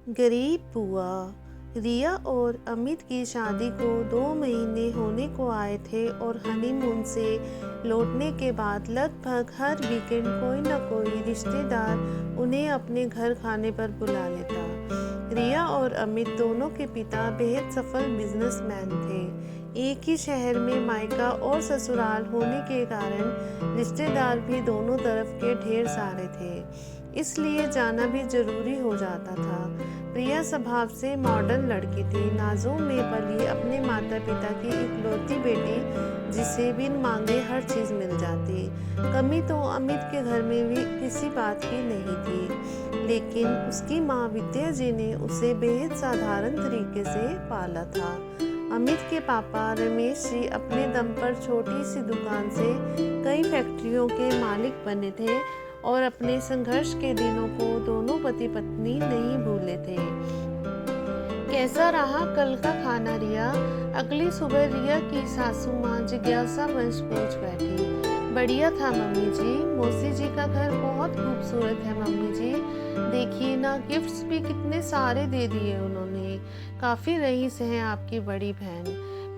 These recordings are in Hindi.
गरीब बुआ। रिया और अमित की शादी को 2 महीने होने को आए थे और हनीमून से लौटने के बाद लगभग हर वीकेंड कोई न कोई रिश्तेदार उन्हें अपने घर खाने पर बुला लेता। रिया और अमित दोनों के पिता बेहद सफल बिजनेसमैन थे। एक ही शहर में मायका और ससुराल होने के कारण रिश्तेदार भी दोनों तरफ के ढेर सारे थे, इसलिए जाना भी जरूरी हो जाता था। प्रिया स्वभाव से मॉडर्न लड़की थी, नाजों में पली अपने माता पिता की इकलौती बेटी, जिसे बिन मांगे हर चीज मिल जाती। कमी तो अमित के घर में भी किसी बात की नहीं थी, लेकिन उसकी माँ विद्या जी ने उसे बेहद साधारण तरीके से पाला था। अमित के पापा रमेश जी अपने दम पर छोटी सी दुकान से कई फैक्ट्रियों के मालिक बने थे और अपने संघर्ष के दिनों को दोनों पति पत्नी नहीं भूले थे। कैसा रहा कल का खाना रिया? अगली सुबह रिया की सासू माँ जिज्ञासा वंश पूछ बैठी। बढ़िया था मम्मी जी, मौसी जी का घर बहुत खूबसूरत है मम्मी जी। देखिए ना, गिफ्ट्स भी कितने सारे दे दिए उन्होंने। काफी रईस है आपकी बड़ी बहन।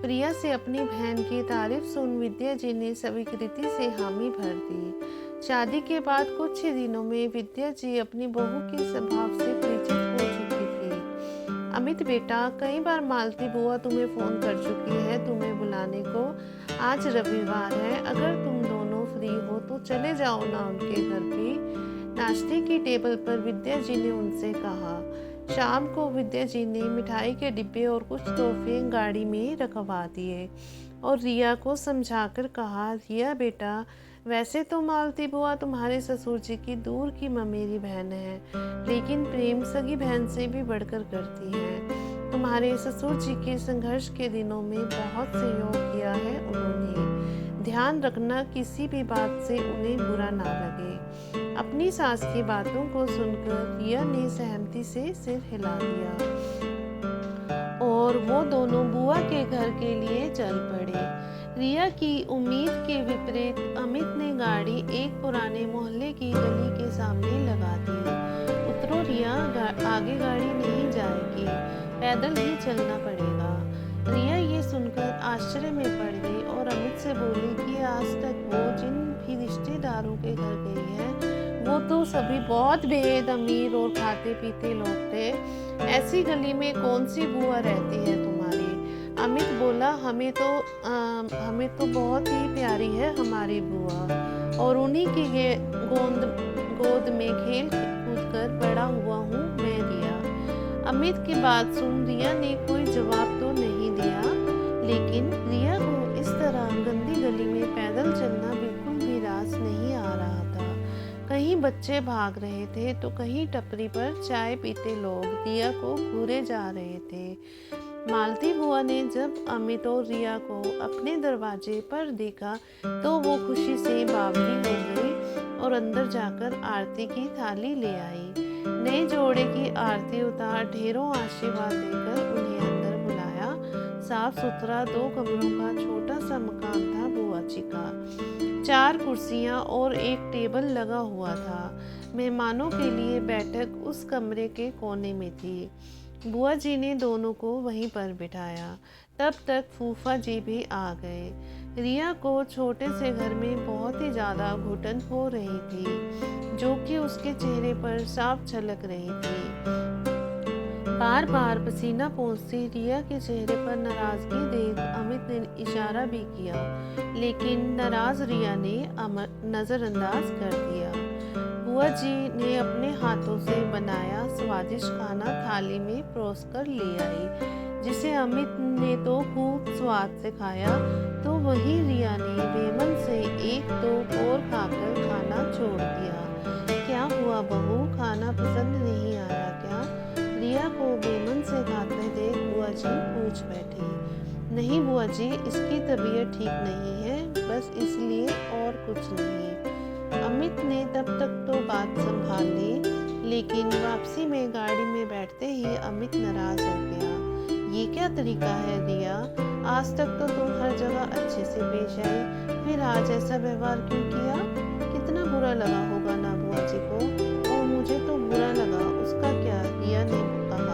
प्रिया से अपनी बहन की तारीफ सुन विद्या जी ने स्वीकृति से हामी भर दी। शादी के बाद कुछ ही दिनों में विद्या जी अपनी बहू के स्वभाव से परिचित हो चुकी थी। अमित बेटा, कई बार मालती बुआ तुम्हें फोन कर चुकी है तुम्हें बुलाने को। आज रविवार है, अगर तुम दोनों फ्री हो तो चले जाओ ना उनके घर भी। नाश्ते की टेबल पर विद्या जी ने उनसे कहा। शाम को विद्या जी ने मिठाई के डिब्बे और कुछ तोहफे गाड़ी में रखवा दिए और रिया को समझाकर कहा, रिया बेटा, वैसे तो मालती बुआ तुम्हारे ससुर जी की दूर की ममेरी बहन है, लेकिन प्रेम सगी बहन से भी बढ़कर करती है। तुम्हारे ससुर जी के संघर्ष के दिनों में बहुत सहयोग किया है उन्होंने। ध्यान रखना किसी भी बात से उन्हें बुरा ना लगे। अपनी सास की बातों को सुनकर रिया ने सहमति से सिर हिला दिया और वो दोनों बुआ के घर के लिए चल पड़े। रिया की उम्मीद के विपरीत अमित ने गाड़ी एक पुराने मोहल्ले की गली के सामने लगा दी। उतरो रिया, आगे गाड़ी नहीं जाएगी, पैदल ही चलना पड़ेगा। रिया ये सुनकर आश्चर्य में पड़ गई और अमित से बोली कि आज तक वो जिन भी रिश्तेदारों के घर गई है वो तो सभी बहुत बेहद अमीर और खाते पीते लोग थे। ऐसी गली में कौन सी बुआ रहती है तुम्हारी? अमित बोला, हमें तो बहुत ही प्यारी है हमारी बुआ, और उन्हीं की गोद में खेल कूद कर बड़ा हुआ हूँ मैं रिया। अमित की बात सुन रिया ने कोई जवाब तो नहीं दिया, लेकिन रिया को इस तरह गंदी गली में पैदल चलना बिल्कुल भी रास नहीं आ रहा था। कहीं बच्चे भाग रहे थे तो कहीं टपरी पर चाय पीते लोग रिया को घूरे जा रहे थे। मालती बुआ ने जब अमित और रिया को अपने दरवाजे पर देखा तो वो खुशी से बावली हो गई और अंदर जाकर आरती की थाली ले आई। नए जोड़े की आरती उतार ढेरों आशीर्वाद देकर उन्हें अंदर बुलाया। साफ सुथरा 2 कमरों का छोटा सा मकान था बुआ जी का। 4 कुर्सियां और एक टेबल लगा हुआ था। मेहमानों के लिए बैठक उस कमरे के कोने में थी। बुआ जी ने दोनों को वहीं पर बिठाया। तब तक फूफा जी भी आ गए। रिया को छोटे से घर में बहुत ही ज्यादा घुटन हो रही थी, जो कि उसके चेहरे पर साफ झलक रही थी। बार बार पसीना पोंछती रिया के चेहरे पर नाराजगी देख अमित ने इशारा भी किया, लेकिन नाराज रिया ने नजरअंदाज कर दिया। बुआ जी ने अपने हाथों से बनाया स्वादिष्ट खाना थाली में परोसकर ले आई, जिसे अमित ने तो खूब स्वाद से खाया, तो वहीं रिया ने बेमन से 1-2 और खाकर खाना छोड़ दिया। क्या हुआ बहू, खाना पसंद नहीं आया क्या? रिया को बेमन से खाते देख बुआ जी पूछ बैठी। नहीं बुआ जी, इसकी तबीयत ठीक नहीं है, बस इसलिए, और कुछ नहीं। अमित ने तब तक तो बात संभाल ली, लेकिन वापसी में गाड़ी में बैठते ही अमित नाराज हो गया। ये क्या तरीका है रिया? आज तक तो तुम हर जगह अच्छे से पेश आई, फिर आज ऐसा व्यवहार क्यों किया? कितना बुरा लगा होगा ना बुआ जी को? और मुझे तो बुरा लगा, उसका क्या? रिया ने कहा।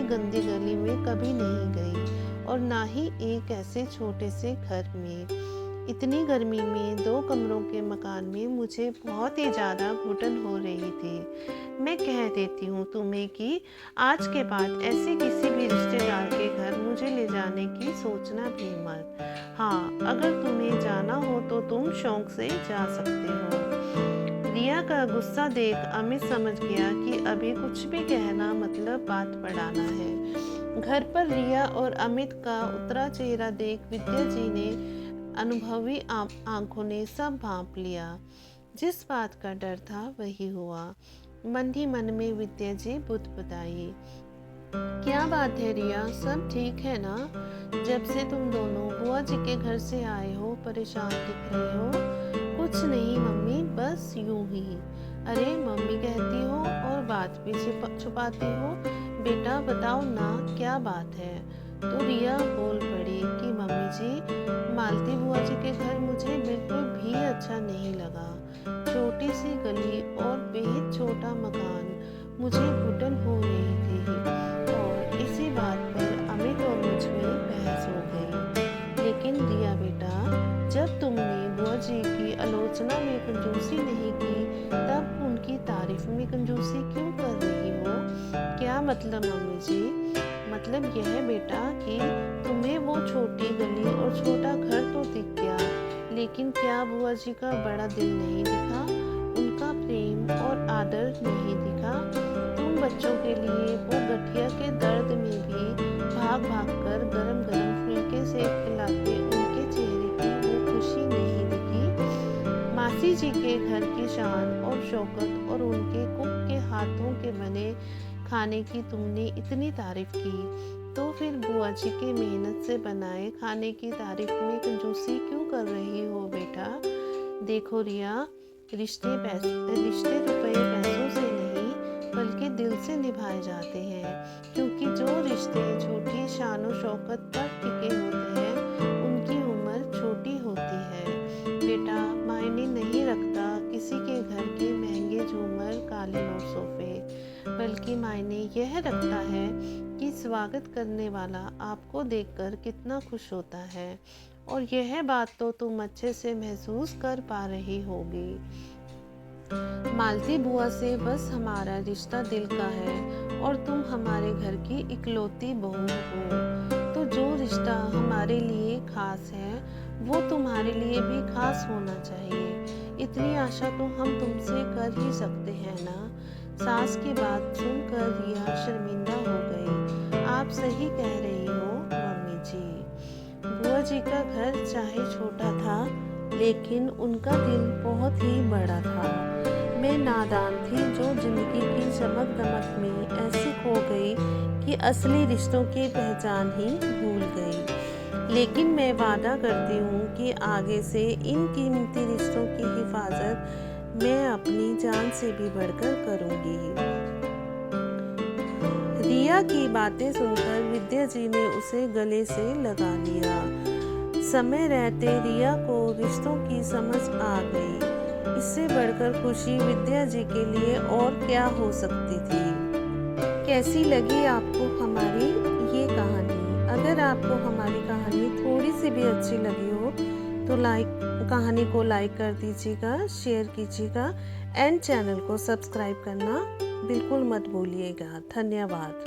गंदी गली में कभी नहीं गई और ना ही एक ऐसे छोटे से घर में। इतनी गर्मी में 2 कमरों के मकान में मुझे बहुत ही ज़्यादा घुटन हो रही थी। मैं कह देती हूँ तुम्हें कि आज के बाद ऐसे किसी भी रिश्तेदार के घर मुझे ले जाने की सोचना भी मत। हाँ, अगर तुम्हें जाना हो तो तुम शौक से जा सकते हो। रिया का गुस्सा देख अमित समझ गया कि अभी कुछ भी कहना मतलब बात बढ़ाना है। घर पर रिया और अमित का उतरा चेहरा देख विद्या जी ने अनुभवी आंखों ने सब भांप लिया। जिस बात का डर था वही हुआ। मन ही मन में विद्या जी बुदबुदाई, क्या बात है रिया, सब ठीक है ना? जब से तुम दोनों बुआ जी के घर से आए हो परेशान दिख रहे हो। कुछ नहीं मम्मी, बस यूं ही। अरे मम्मी कहती हो और बात भी छुपाती हो। बेटा बताओ ना, क्या बात है? तो रिया बोल पड़ी कि मम्मी जी, मालती बुआ जी के घर मुझे बिल्कुल भी अच्छा नहीं लगा। छोटी सी गली और बेहद छोटा मकान, मुझे घुटन हो रही थी और इसी बात पर अमित और मुझ में बहस हो गई। लेकिन रिया बेटा, जब तुमने बुआ जी की आलोचना में कंजूसी नहीं की, तब उनकी तारीफ में कंजूसी क्यों कर रही हो? क्या मतलब मम्मी जी? मतलब यह बेटा कि तुम्हें वो छोटी गली और छोटा घर तो दिख गया, लेकिन क्या बुआ जी का बड़ा दिल नहीं दिखा? उनका प्रेम और आदर नहीं दिखा? तुम बच्चों के लिए वो गठिया के दर्द में भी भाग भाग कर गरम गरम फुलके से खिलाते उनके चेहरे की वो खुशी नहीं दिखी? मासी जी के घर की शान और शौकत और उनके कुक के हाथों के बने खाने की तुमने इतनी तारीफ की, तो फिर बुआ जी के मेहनत से बनाए खाने की तारीफ में कंजूसी क्यों कर रही हो बेटा? देखो रिया, रिश्ते रुपए पैसों से नहीं बल्कि दिल से निभाए जाते हैं, क्योंकि जो रिश्ते छोटी शान शौकत पर टिके होते हैं उनकी उम्र छोटी होती है। बेटा, मायने नहीं रखता किसी के घर के महंगे झूमर, कालीन और सोफे, बल्कि मायने यह रखता है कि स्वागत करने वाला आपको देखकर कितना खुश होता है। और यह बात तो तुम अच्छे से महसूस कर पा रही होगी। मालती बुआ से बस हमारा रिश्ता दिल का है और तुम हमारे घर की इकलौती बहू हो, तो जो रिश्ता हमारे लिए खास है वो तुम्हारे लिए भी खास होना चाहिए। इतनी आशा तो हम तुमसे कर ही सकते हैं ना? सास की बात सुनकर रिया शर्मिंदा हो गई। आप सही कह रही हो मम्मी जी। बुआ जी का घर चाहे छोटा था, लेकिन उनका दिल बहुत ही बड़ा था। मैं नादान थी जो जिंदगी की चमक दमक में ऐसी खो गई कि असली रिश्तों की पहचान ही भूल गई। लेकिन मैं वादा करती हूँ कि आगे से इन कीमती रिश्तों की हिफाजत मैं अपनी जान से भी बढ़कर करूँगी। रिया की बातें सुनकर विद्या जी ने उसे गले से लगा लिया। समय रहते रिया को रिश्तों की समझ आ गई। इससे बढ़कर खुशी विद्या जी के लिए और क्या हो सकती थी। कैसी लगी आपको हमारी ये कहानी? अगर आपको हमारी कहानी थोड़ी सी भी अच्छी लगी हो तो कहानी को लाइक कर दीजिएगा, शेयर कीजिएगा एंड चैनल को सब्सक्राइब करना बिल्कुल मत भूलिएगा। धन्यवाद।